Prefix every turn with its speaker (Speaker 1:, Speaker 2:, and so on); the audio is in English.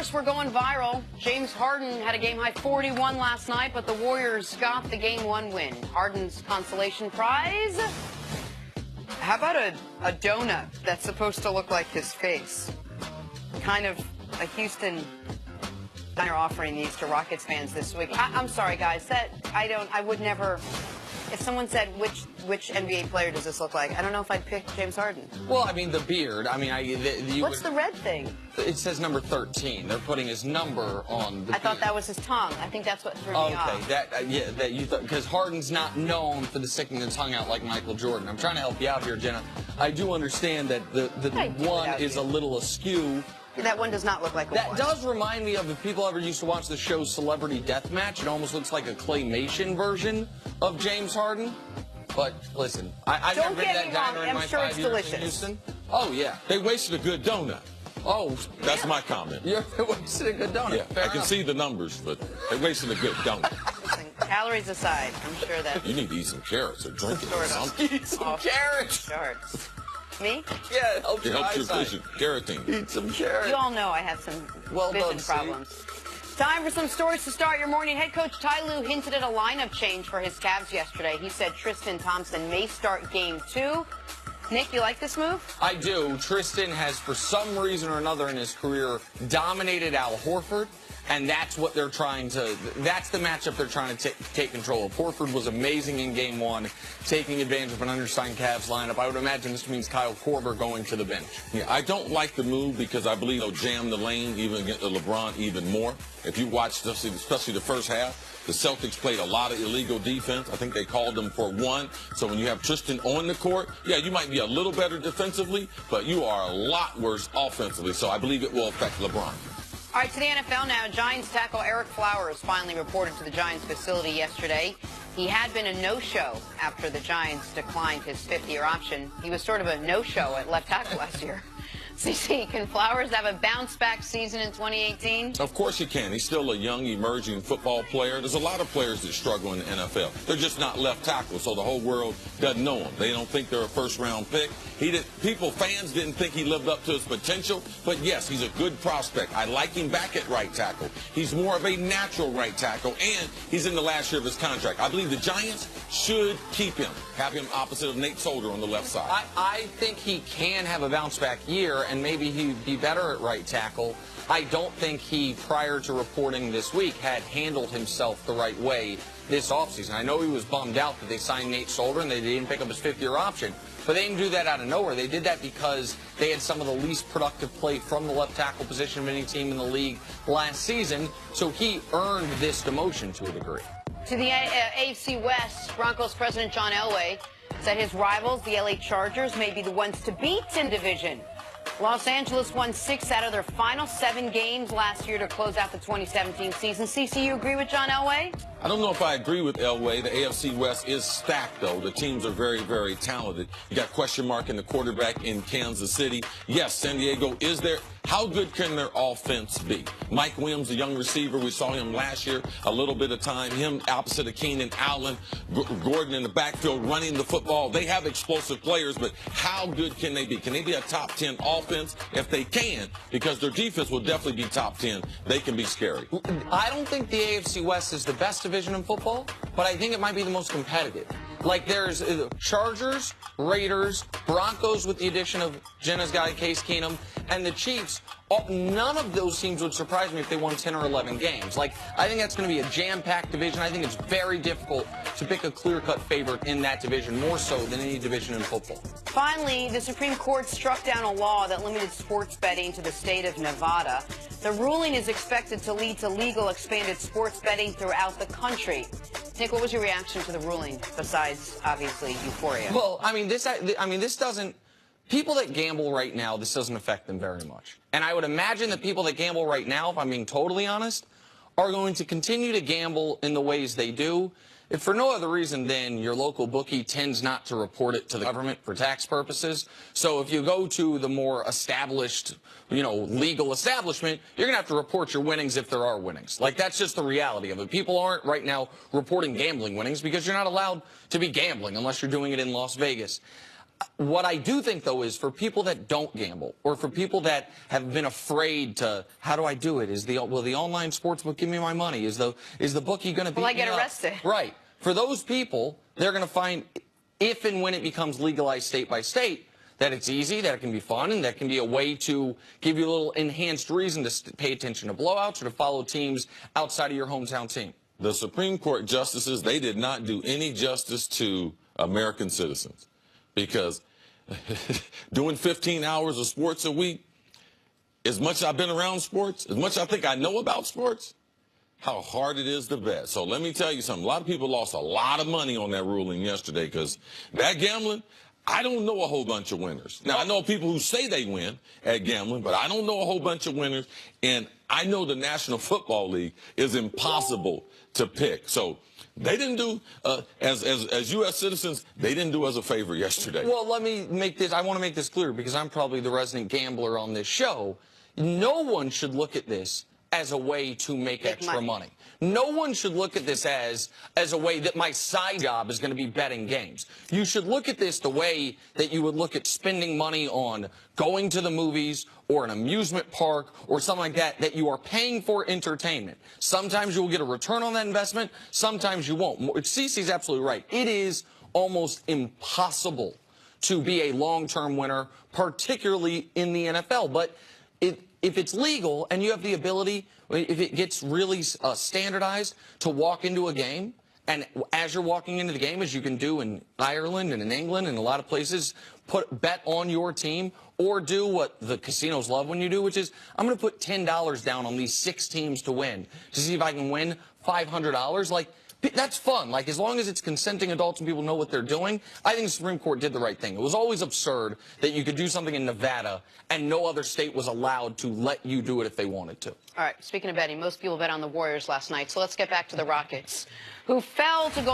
Speaker 1: course, we're going viral. James Harden had a game-high 41 last night, but the Warriors got the Game 1 win. Harden's consolation prize? How about a donut that's supposed to look like his face? Kind of a Houston diner offering these to Rockets fans this week. I'm sorry, guys. I would never. If someone said, which NBA player does this look like? I don't know if I'd pick James Harden.
Speaker 2: Well, I mean, the beard. I mean,
Speaker 1: What's the red thing?
Speaker 2: It says number 13. They're putting his number on the beard.
Speaker 1: I thought that was his tongue. I think that's what threw me off.
Speaker 2: Okay, that you thought, because Harden's not known for the sticking the tongue out like Michael Jordan. I'm trying to help you out here, Jenna. I do understand that the one is a little askew.
Speaker 1: That one does not look like a
Speaker 2: That does remind me of, if people ever used to watch the show Celebrity Deathmatch, it almost looks like a claymation version of James Harden. But listen, I've never been to that diner in my 5 years in Houston. Oh, yeah.
Speaker 3: They wasted a good donut.
Speaker 2: Oh,
Speaker 3: that's my comment.
Speaker 2: They wasted a good donut.
Speaker 3: Yeah, I can see the numbers, but they wasted a good donut.
Speaker 1: Listen, calories aside, I'm sure that...
Speaker 3: You need to eat some carrots or drink it or something.
Speaker 2: Eat some carrots.
Speaker 1: Me?
Speaker 2: Yeah, it helps
Speaker 3: your vision. Carotene.
Speaker 2: Eat some carrots.
Speaker 1: You all know I have some vision problems. Time for some stories to start your morning. Head coach Ty Lue hinted at a lineup change for his Cavs yesterday. He said Tristan Thompson may start Game 2. Nick, you like this move?
Speaker 2: I do. Tristan has, for some reason or another in his career, dominated Al Horford. And that's what they're trying to, that's the matchup they're trying to take control of. Horford was amazing in Game 1, taking advantage of an undersigned Cavs lineup. I would imagine this means Kyle Korver going to the bench.
Speaker 3: Yeah, I don't like the move because I believe they'll jam the lane even against LeBron even more. If you watch, especially the first half, the Celtics played a lot of illegal defense. I think they called them for one. So when you have Tristan on the court, yeah, you might be a little better defensively, but you are a lot worse offensively. So I believe it will affect LeBron.
Speaker 1: All right, to the NFL now. Giants tackle Eric Flowers finally reported to the Giants facility yesterday. He had been a no-show after the Giants declined his fifth-year option. He was sort of a no-show at left tackle last year. CC, can Flowers have a bounce-back season in 2018?
Speaker 3: Of course he can. He's still a young, emerging football player. There's a lot of players that struggle in the NFL. They're just not left tackle, so the whole world doesn't know him. They don't think they're a first-round pick. Fans didn't think he lived up to his potential, but yes, he's a good prospect. I like him back at right tackle. He's more of a natural right tackle, and he's in the last year of his contract. I believe the Giants should keep him, have him opposite of Nate Solder on the left side.
Speaker 2: I think he can have a bounce-back year, and maybe he'd be better at right tackle. I don't think he, prior to reporting this week, had handled himself the right way this offseason. I know he was bummed out that they signed Nate Solder and they didn't pick up his fifth-year option, but they didn't do that out of nowhere. They did that because they had some of the least productive play from the left tackle position of any team in the league last season, so he earned this demotion to a degree.
Speaker 1: To the AFC West, Broncos president John Elway said his rivals, the LA Chargers, may be the ones to beat in division. Los Angeles won 6 out of their final 7 games last year to close out the 2017 season. CC, you agree with John Elway?
Speaker 3: I don't know if I agree with Elway. The AFC West is stacked, though. The teams are very, very talented. You got question mark in the quarterback in Kansas City. Yes, San Diego is there. How good can their offense be? Mike Williams, a young receiver, we saw him last year, a little bit of time. Him opposite of Keenan Allen, Gordon in the backfield running the football. They have explosive players, but how good can they be? Can they be a top 10 offense? If they can, because their defense will definitely be top 10, they can be scary.
Speaker 2: I don't think the AFC West is the best division in football, but I think it might be the most competitive. Like, there's Chargers, Raiders, Broncos with the addition of Jenna's guy, Case Keenum, and the Chiefs. None of those teams would surprise me if they won 10 or 11 games. Like, I think that's going to be a jam-packed division. I think it's very difficult to pick a clear-cut favorite in that division, more so than any division in football.
Speaker 1: Finally, the Supreme Court struck down a law that limited sports betting to the state of Nevada. The ruling is expected to lead to legal expanded sports betting throughout the country. Nick, what was your reaction to the ruling, besides, obviously, euphoria?
Speaker 2: Well, this doesn't... People that gamble right now, this doesn't affect them very much. And I would imagine that people that gamble right now, if I'm being totally honest, are going to continue to gamble in the ways they do, if for no other reason than your local bookie tends not to report it to the government for tax purposes. So if you go to the more established, legal establishment, you're going to have to report your winnings if there are winnings. Like, that's just the reality of it. People aren't right now reporting gambling winnings because you're not allowed to be gambling unless you're doing it in Las Vegas. What I do think, though, is for people that don't gamble, or for people that have been afraid to, how do I do it? Will the online sportsbook give me my money? Is the bookie going to beat me up?
Speaker 1: Will I get arrested?
Speaker 2: Right. For those people, they're going to find, if and when it becomes legalized state by state, that it's easy, that it can be fun, and that can be a way to give you a little enhanced reason to pay attention to blowouts or to follow teams outside of your hometown team.
Speaker 3: The Supreme Court justices, they did not do any justice to American citizens, because doing 15 hours of sports a week, as much as I've been around sports, as much as I think I know about sports, how hard it is to bet. So let me tell you something. A lot of people lost a lot of money on that ruling yesterday, because that gambling, I don't know a whole bunch of winners. Now, I know people who say they win at gambling, but I don't know a whole bunch of winners. And I know the National Football League is impossible to pick. So they didn't do, as U.S. citizens, they didn't do us a favor yesterday.
Speaker 2: Well, let me make this, I want to make this clear, because I'm probably the resident gambler on this show. No one should look at this as a way to make extra money. No one should look at this as a way that my side job is going to be betting games. You should look at this the way that you would look at spending money on going to the movies or an amusement park or something like that, that you are paying for entertainment. Sometimes you will get a return on that investment. Sometimes you won't. Cece's absolutely right. It is almost impossible to be a long-term winner, particularly in the NFL. But if it's legal and you have the ability, if it gets really standardized to walk into a game, and as you're walking into the game, as you can do in Ireland and in England and a lot of places, bet on your team, or do what the casinos love when you do, which is, I'm going to put $10 down on these 6 teams to win, to see if I can win $500. Like, that's fun. Like, as long as it's consenting adults and people know what they're doing, I think the Supreme Court did the right thing. It was always absurd that you could do something in Nevada and no other state was allowed to let you do it if they wanted to.
Speaker 1: All right, speaking of betting, most people bet on the Warriors last night, so let's get back to the Rockets, who fell to go